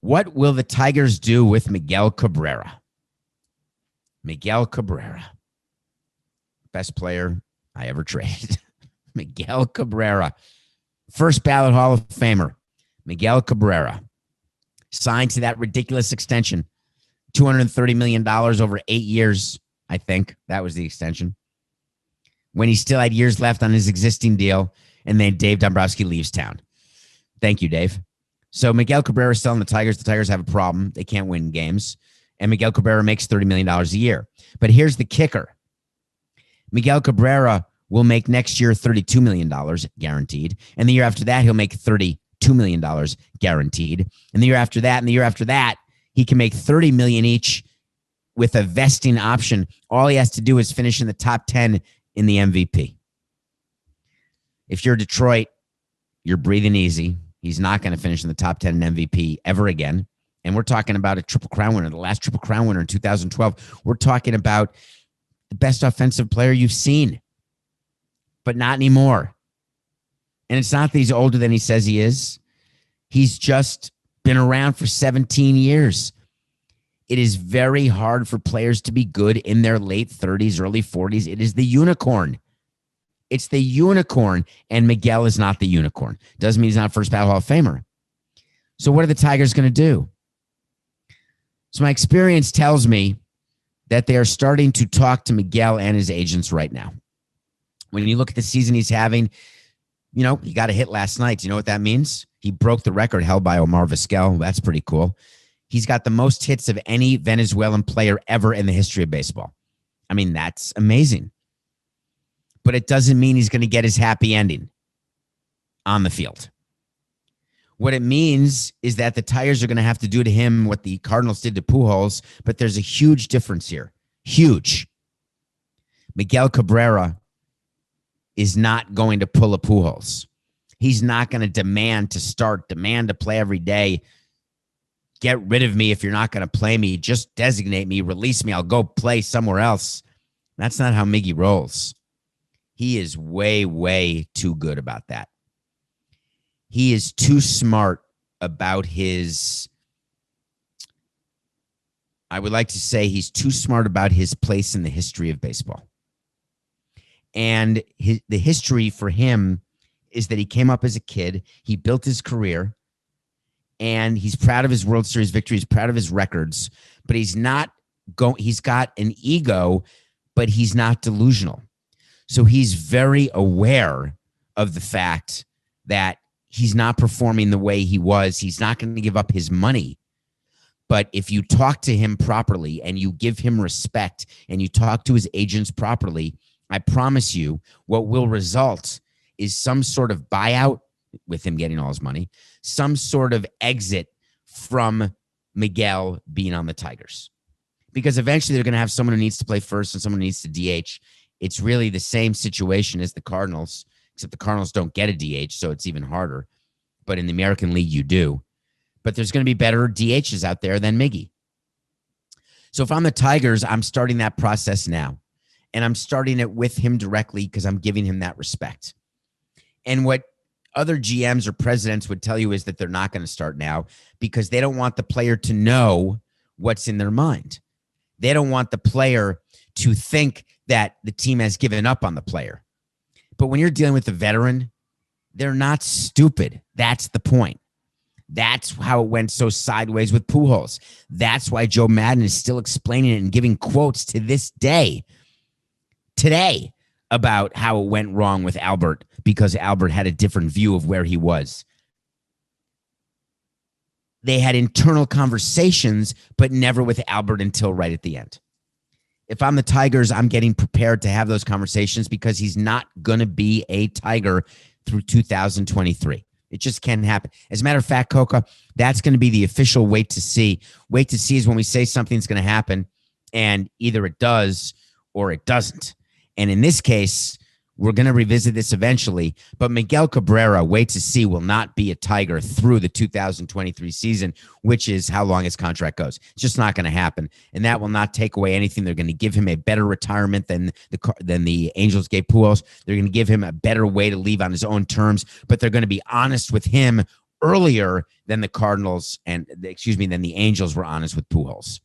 What will the Tigers do with Miguel Cabrera? Miguel Cabrera, best player I ever traded. Miguel Cabrera, first ballot Hall of Famer. Miguel Cabrera signed to that ridiculous extension, $230 million over 8 years, I think. That was the extension. When he still had years left on his existing deal, and then Dave Dombrowski leaves town. Thank you, Dave. So Miguel Cabrera is still on the Tigers. The Tigers have a problem. They can't win games. And Miguel Cabrera makes $30 million a year. But here's the kicker. Miguel Cabrera will make next year $32 million guaranteed. And the year after that, he'll make $32 million guaranteed. And the year after that, and the year after that, he can make $30 million each with a vesting option. All he has to do is finish in the top 10 in the MVP. If you're Detroit, you're breathing easy. He's not going to finish in the top 10 in MVP ever again. And we're talking about a Triple Crown winner, the last Triple Crown winner in 2012. We're talking about the best offensive player you've seen, but not anymore. And it's not that he's older than he says he is. He's just been around for 17 years. It is very hard for players to be good in their late 30s, early 40s. It is the unicorn. It's the unicorn, and Miguel is not the unicorn. Doesn't mean he's not first ballot Hall of Famer. So what are the Tigers going to do? So my experience tells me that they are starting to talk to Miguel and his agents right now. When you look at the season he's having, you know, he got a hit last night. Do you know what that means? He broke the record held by Omar Vizquel. That's pretty cool. He's got the most hits of any Venezuelan player ever in the history of baseball. I mean, that's amazing. But it doesn't mean he's going to get his happy ending on the field. What it means is that the Tigers are going to have to do to him what the Cardinals did to Pujols, but there's a huge difference here. Huge. Miguel Cabrera is not going to pull a Pujols. He's not going to demand to start, demand to play every day. Get rid of me if you're not going to play me. Just designate me, release me. I'll go play somewhere else. That's not how Miggy rolls. He is way, way too good about that. He is too smart about his, I would like to say he's too smart about his place in the history of baseball. And the history for him is that he came up as a kid, he built his career, and he's proud of his World Series victories, proud of his records, but he's got an ego, but he's not delusional. So he's very aware of the fact that he's not performing the way he was. He's not going to give up his money. But if you talk to him properly and you give him respect and you talk to his agents properly, I promise you what will result is some sort of buyout with him getting all his money, some sort of exit from Miguel being on the Tigers. Because eventually they're going to have someone who needs to play first and someone who needs to DH. It's really the same situation as the Cardinals, except the Cardinals don't get a DH, so it's even harder. But in the American League, you do. But there's going to be better DHs out there than Miggy. So if I'm the Tigers, I'm starting that process now. And I'm starting it with him directly because I'm giving him that respect. And what other GMs or presidents would tell you is that they're not going to start now because they don't want the player to know what's in their mind. They don't want the player to think that the team has given up on the player. But when you're dealing with a veteran, they're not stupid. That's the point. That's how it went so sideways with Pujols. That's why Joe Madden is still explaining it and giving quotes to this day, today, about how it went wrong with Albert because Albert had a different view of where he was. They had internal conversations, but never with Albert until right at the end. If I'm the Tigers, I'm getting prepared to have those conversations because he's not going to be a Tiger through 2023. It just can't happen. As a matter of fact, Coca, that's going to be the official wait to see. Wait to see is when we say something's going to happen, and either it does or it doesn't. And in this case, we're going to revisit this eventually, but Miguel Cabrera, wait to see, will not be a Tiger through the 2023 season, which is how long his contract goes. It's just not going to happen, and that will not take away anything. They're going to give him a better retirement than the Angels gave Pujols. They're going to give him a better way to leave on his own terms, but they're going to be honest with him earlier than the Cardinals than the Angels were honest with Pujols.